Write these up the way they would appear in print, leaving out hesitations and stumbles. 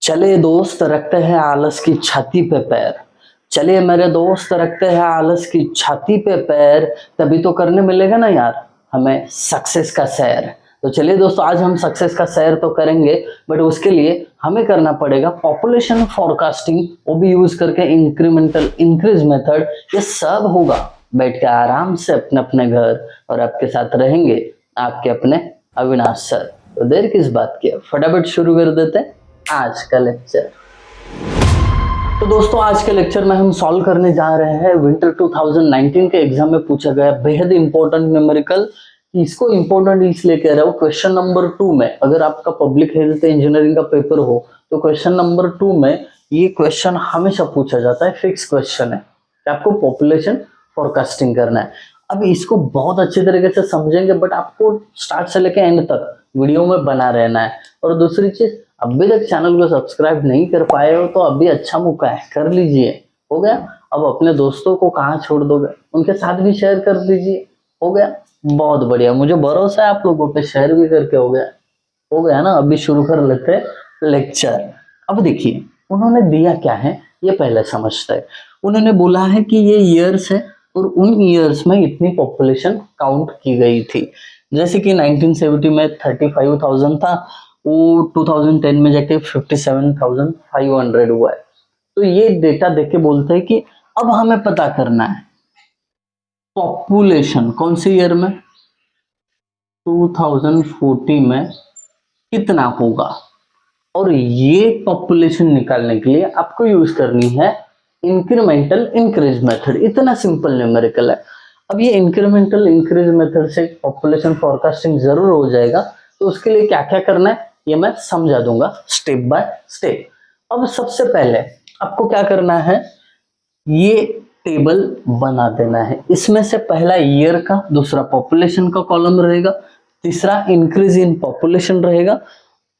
चले दोस्त रखते हैं आलस की छाती पे पैर। चले मेरे दोस्त रखते हैं आलस की छाती पे पैर। तभी तो करने मिलेगा ना यार हमें सक्सेस का सैर। तो चलिए दोस्तों, आज हम सक्सेस का सैर तो करेंगे, बट उसके लिए हमें करना पड़ेगा पॉपुलेशन फोरकास्टिंग, वो भी यूज करके इंक्रीमेंटल इंक्रीज मेथड। ये सब होगा बैठ के आराम से अपने अपने घर, और आपके साथ रहेंगे आपके अपने अविनाश सर। तो देर किस बात की, फटाफट शुरू कर देते हैं आज का लेक्चर। तो दोस्तों, आज के लेक्चर में हम सॉल्व करने जा रहे हैं विंटर 2019 के एग्जाम में पूछा गया बेहद इंपॉर्टेंट न्यूमेरिकल। इसको इंपॉर्टेंट इसलिए कह रहा हूँ, क्वेश्चन नंबर 2 में अगर आपका पब्लिक हेल्थ इंजीनियरिंग का पेपर हो तो क्वेश्चन नंबर 2 में ये क्वेश्चन हमेशा पूछा जाता है। फिक्स क्वेश्चन है कि आपको पॉपुलेशन फोरकास्टिंग करना है। अब इसको बहुत अच्छे तरीके से समझेंगे, बट आपको स्टार्ट से लेकर एंड तक वीडियो में बना रहना है। और दूसरी चीज, अभी तक चैनल को सब्सक्राइब नहीं कर पाए हो तो अभी अच्छा मौका है, कर लीजिए। हो गया? अब अपने दोस्तों को कहाँ छोड़ दोगे, उनके साथ भी शेयर कर दीजिए। हो गया? बहुत बढ़िया, मुझे भरोसा है आप लोगों पे, शेयर भी करके हो गया। हो गया ना? अभी शुरू कर लेते हैं लेक्चर। अब देखिए उन्होंने दिया क्या है ये पहले समझते हैं। उन्होंने बोला है कि ये ईयर्स है और उन ईयर्स में इतनी पॉपुलेशन काउंट की गई थी। जैसे कि 1970 में 35,000 था, वो 2010 में जाके 57,500 हुआ है। तो ये डेटा देके बोलते हैं कि अब हमें पता करना है पॉपुलेशन कौन से ईयर में, 2040 में कितना होगा। और ये पॉपुलेशन निकालने के लिए आपको यूज करनी है इंक्रीमेंटल इंक्रीज मेथड। इतना सिंपल न्यूमेरिकल है। अब ये इंक्रीमेंटल इंक्रीज मेथड से पॉपुलेशन फोरकास्टिंग जरूर हो जाएगा। तो उसके लिए क्या क्या करना है ये मैं समझा दूंगा स्टेप बाय स्टेप। अब सबसे पहले आपको क्या करना है, ये टेबल बना देना है। इसमें से पहला ईयर का, दूसरा पॉपुलेशन का कॉलम रहेगा, तीसरा इंक्रीज इन पॉपुलेशन रहेगा,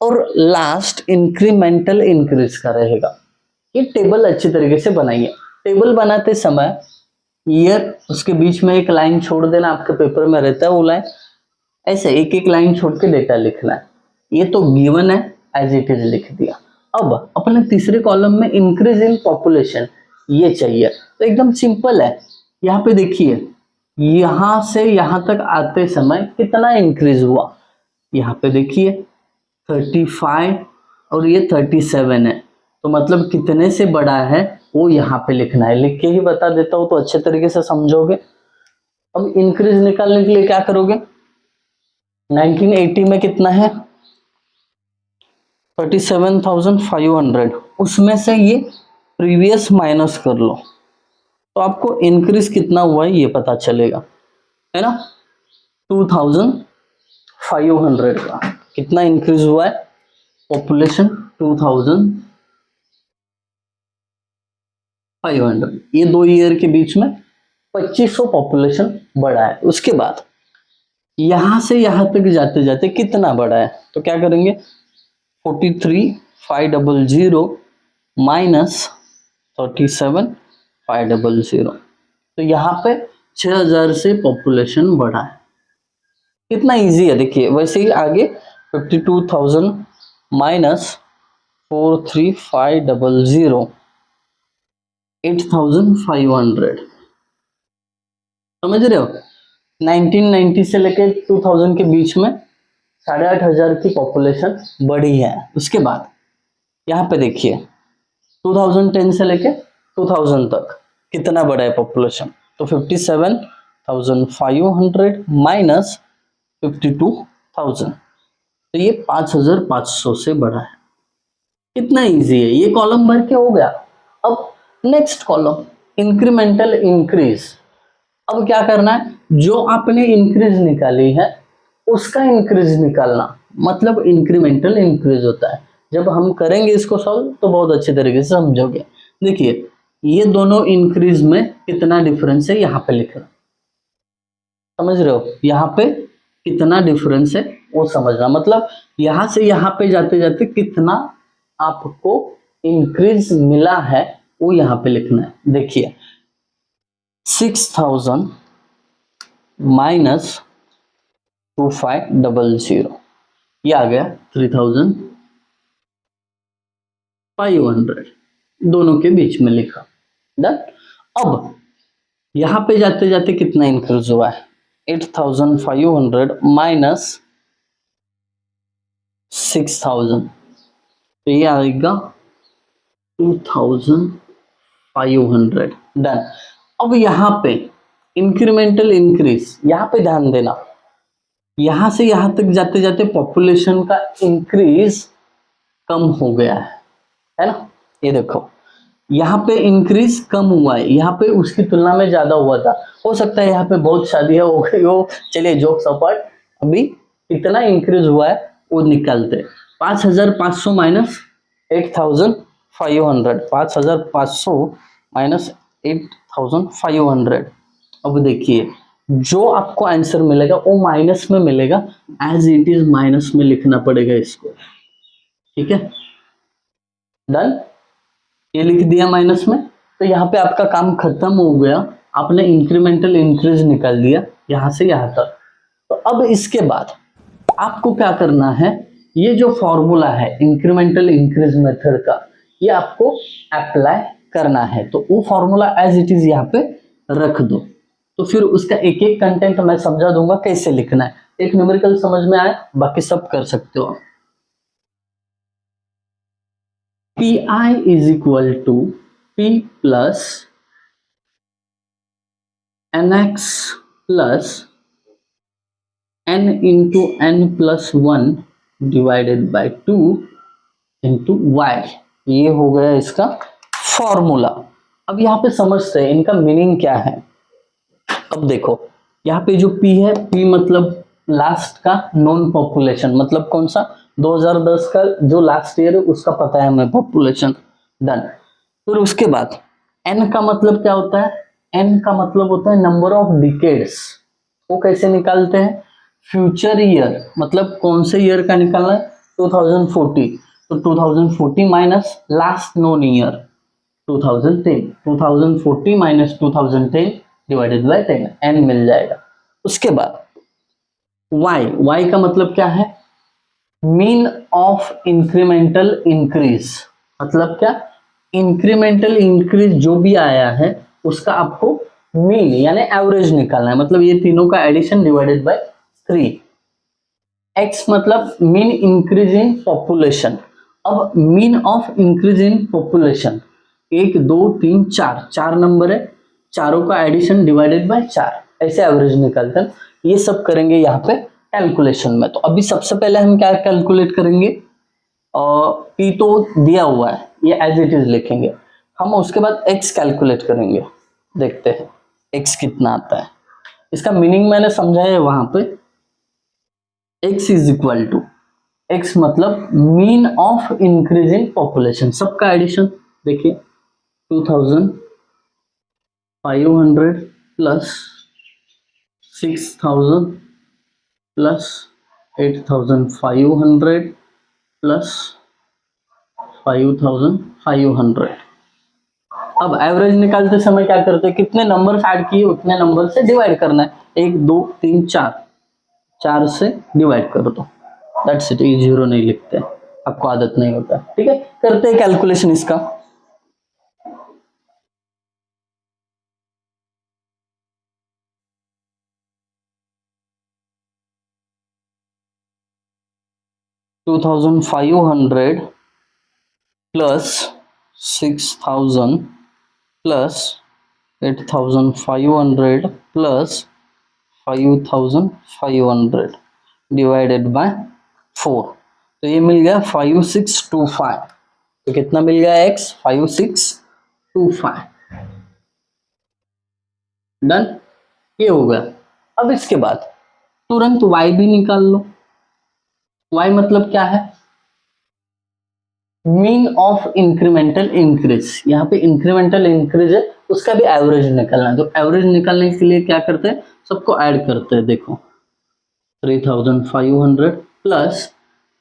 और लास्ट इंक्रीमेंटल इंक्रीज का रहेगा। ये टेबल अच्छी तरीके से बनाइए। टेबल बनाते समय ईयर, उसके बीच में एक लाइन छोड़ देना, आपके पेपर में रहता है वो लाइन। ऐसे एक एक लाइन छोड़ के डेटा लिखना है। ये तो गिवन है, एज इट इज लिख दिया। अब अपने तीसरे कॉलम में इंक्रीज इन पॉपुलेशन ये चाहिए। तो एकदम सिंपल है। यहाँ पे देखिए, यहां से यहां तक आते समय कितना इंक्रीज हुआ, यहाँ पे देखिए 35 और ये 37 है। तो मतलब कितने से बड़ा है वो यहाँ पे लिखना है। लिख के ही बता देता हूँ तो अच्छे तरीके से समझोगे। अब इंक्रीज निकालने के लिए क्या करोगे, 1980 में कितना है 37,500, उसमें से ये प्रीवियस माइनस कर लो तो आपको इंक्रीज कितना हुआ है ये पता चलेगा, है ना। 2,500 का कितना इंक्रीज हुआ है पॉपुलेशन, 2,500। ये दो ईयर के बीच में 2500 पॉपुलेशन बढ़ा है। उसके बाद यहां से यहां तक जाते जाते कितना बढ़ा है, तो क्या करेंगे 43,500 माइनस 37,500। तो यहाँ पे 6,000 से पॉपुलेशन बढ़ा है। कितना इजी है देखिए। वैसे ही आगे 52,000 माइनस 43,500 8,500। समझ रहे हो, 1990 से लेके 2000 के बीच में 8,500 की पॉपुलेशन बढ़ी है। उसके बाद यहाँ पे देखिए 2010 से लेके 2000 तक कितना बढ़ा है पॉपुलेशन, तो 57,500 माइनस 52,000, तो ये 5,500 से बढ़ा है। कितना इजी है, ये कॉलम भर के हो गया। अब नेक्स्ट कॉलम इंक्रीमेंटल इंक्रीज। अब क्या करना है, जो आपने इंक्रीज निकाली है उसका इंक्रीज निकालना, मतलब इंक्रीमेंटल इंक्रीज होता है। जब हम करेंगे इसको सॉल्व तो बहुत अच्छे तरीके से समझोगे। देखिए ये दोनों इंक्रीज में कितना डिफरेंस है यहाँ पे लिखना, समझ रहे हो, यहाँ पे कितना डिफरेंस है वो समझना। मतलब यहाँ से यहाँ पे जाते जाते कितना आपको इंक्रीज मिला है वो यहाँ पे लिखना है। देखिए 6,000 माइनस 2,500, ये आ गया 3,000। 500 दोनों के बीच में लिखा। डन। अब यहां पे जाते जाते कितना इंक्रीज हुआ है, 8500 माइनस 6000, तो ये आएगा 2500। डन। अब यहां पे इंक्रीमेंटल इंक्रीज, यहां पे ध्यान देना, यहां से यहां तक जाते जाते पॉपुलेशन का इंक्रीज कम हो गया है ना। ये देखो यहाँ पे इंक्रीज कम हुआ है, यहाँ पे उसकी तुलना में ज्यादा हुआ था। हो सकता है यहाँ पे बहुत शादियां हो गई हो, चलिए जोक्स अपार्ट, अभी कितना इंक्रीज हुआ है वो निकालते। 5500 माइनस 8500, 5500 माइनस 8500। अब देखिए जो आपको आंसर मिलेगा वो माइनस में मिलेगा, एज इट इज माइनस में लिखना पड़ेगा इसको, ठीक है। डन। ये लिख दिया माइनस में, तो यहाँ पे आपका काम खत्म हो गया, आपने इंक्रीमेंटल इंक्रीज निकाल दिया यहां से यहां तक। तो अब इसके बाद आपको क्या करना है, ये जो फॉर्मूला है इंक्रीमेंटल इंक्रीज मेथड का, ये आपको अप्लाई करना है। तो वो फॉर्मूला एज इट इज यहाँ पे रख दो, तो फिर उसका एक एक कंटेंट मैं समझा दूंगा कैसे लिखना है। एक न्यूमेरिकल समझ में आए, बाकी सब कर सकते हो। Pi is equal to P plus nx plus n into n plus 1 divided by 2 into y। ये हो गया इसका फॉर्मूला। अब यहाँ पे समझते हैं इनका मीनिंग क्या है। अब देखो यहाँ पे जो P है, P मतलब लास्ट का नॉन पॉपुलेशन, मतलब कौन सा, 2010 का जो लास्ट ईयर है उसका पता है हमें पॉपुलेशन। डन। फिर उसके बाद N का मतलब क्या होता है, N का मतलब होता है नंबर ऑफ डिकेड्स। वो कैसे निकालते हैं, फ्यूचर ईयर, मतलब कौन से ईयर का निकालना है, 2040, तो 2040 minus last known year 2010, 2040 minus 2010 divided by 10, n मिल जाएगा। उसके बाद y का मतलब क्या है, मीन ऑफ इंक्रीमेंटल इंक्रीज, मतलब क्या, इंक्रीमेंटल इंक्रीज जो भी आया है उसका आपको मीन यानी एवरेज निकालना है, मतलब ये तीनों का एडिशन डिवाइडेड बाय 3। x मतलब मीन इंक्रीज इन पॉपुलेशन। अब mean of increase in population 1 2 3 4, 4 number है, चारों का एडिशन डिवाइडेड बाय 4, ऐसे एवरेज निकालते हैं। ये सब करेंगे यहाँ पे कैलकुलेशन में। तो अभी सबसे पहले हम क्या कैलकुलेट करेंगे, पी तो दिया हुआ है, ये एज इट इज लिखेंगे हम। उसके बाद एक्स कैलकुलेट करेंगे, देखते हैं एक्स कितना आता है। इसका मीनिंग मैंने समझाया है वहां पे। X is equal to, X मतलब मीन ऑफ इंक्रीजिंग पॉपुलेशन, सबका एडिशन देखिए 2500 प्लस 6000 प्लस 8500 प्लस 5500। अब एवरेज निकालते समय क्या करते हैं, कितने नंबर ऐड किए उतने नंबर से डिवाइड करना है, 1 2 3 4, 4 से डिवाइड कर दो, दैट्स इट। ये जीरो नहीं लिखते, आपको आदत नहीं होता, ठीक है। करते हैं कैलकुलेशन इसका। To 2500 plus 6000 plus 8500 plus 5500 divided by 4, तो ये मिल गया 5625। तो कितना मिल गया x, 5625। डन, ये हो गया। अब इसके बाद तुरंत y भी निकाल लो। y मतलब क्या है, मीन ऑफ इंक्रीमेंटल इंक्रीज। यहाँ पे इंक्रीमेंटल इंक्रीज है, उसका भी एवरेज निकालना है। तो एवरेज निकालने के लिए क्या करते हैं, सबको ऐड करते हैं। देखो 3500 प्लस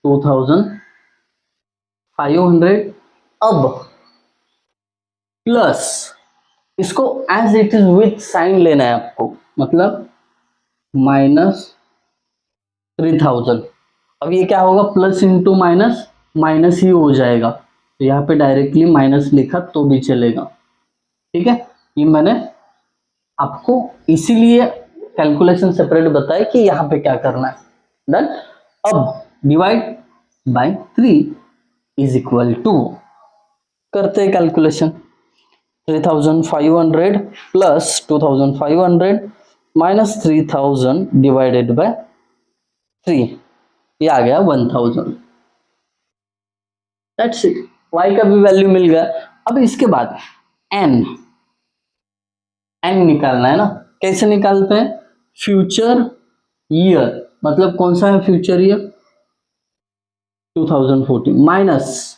2500, अब प्लस इसको as it is with sign लेना है आपको, मतलब माइनस 3000। अब ये क्या होगा, प्लस इंटू माइनस माइनस ही हो जाएगा, तो यहाँ पे डायरेक्टली माइनस लिखा तो भी चलेगा, ठीक है। ये मैंने आपको इसीलिए कैलकुलेशन सेपरेट बताया कि यहाँ पे क्या करना है। डन। अब divide by 3 is equal to, करते हैं calculation. 3500 plus 2500 minus 3000 divided by 3, ये आ गया 1000। दैट्स इट, y का भी वैल्यू मिल गया। अब इसके बाद n निकालना है ना। कैसे निकालते हैं? फ्यूचर ईयर, मतलब कौन सा है future year? 2014 minus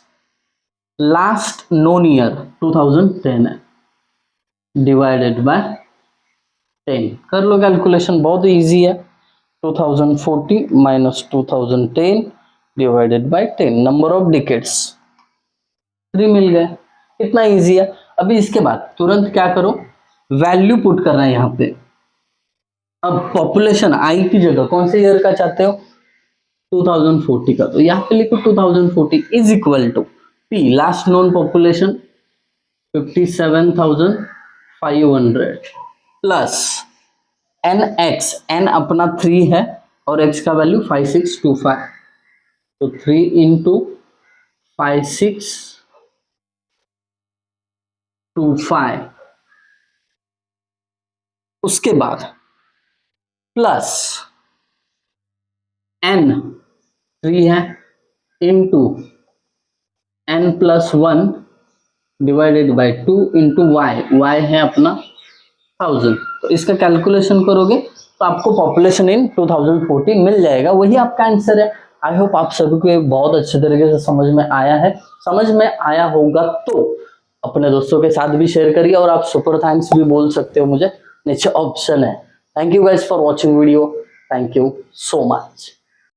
last known year 2010 है, डिवाइडेड बाय 10। कर लो कैलकुलेशन, बहुत इजी है। 2040 minus 2010 divided by 10, number of decades 3 मिल गए। कितना इजी है। अभी इसके बाद तुरंत क्या करो, वैल्यू पुट करना है यहाँ पे। अब पॉपुलेशन आई की जगह कौन से ईयर का चाहते हो? 2040 का, तो यहाँ पे लिखो 2040 is equal to P last known population 57,500 plus NX, N अपना 3 है और X का वैल्यू 5625, तो 3 इंटू 5625, उसके बाद प्लस N 3 है into N plus 1 divided by 2 into y है अपना 1000। तो इसका कैलकुलेशन करोगे तो आपको पॉपुलेशन इन 2040 मिल जाएगा, वही आपका आंसर है। आई होप आप सभी को ये बहुत अच्छे तरीके से समझ में आया है। समझ में आया होगा तो अपने दोस्तों के साथ भी शेयर करिए, और आप सुपर थैंक्स भी बोल सकते हो मुझे, नीचे ऑप्शन है। Thank you guys for watching video, thank you so much.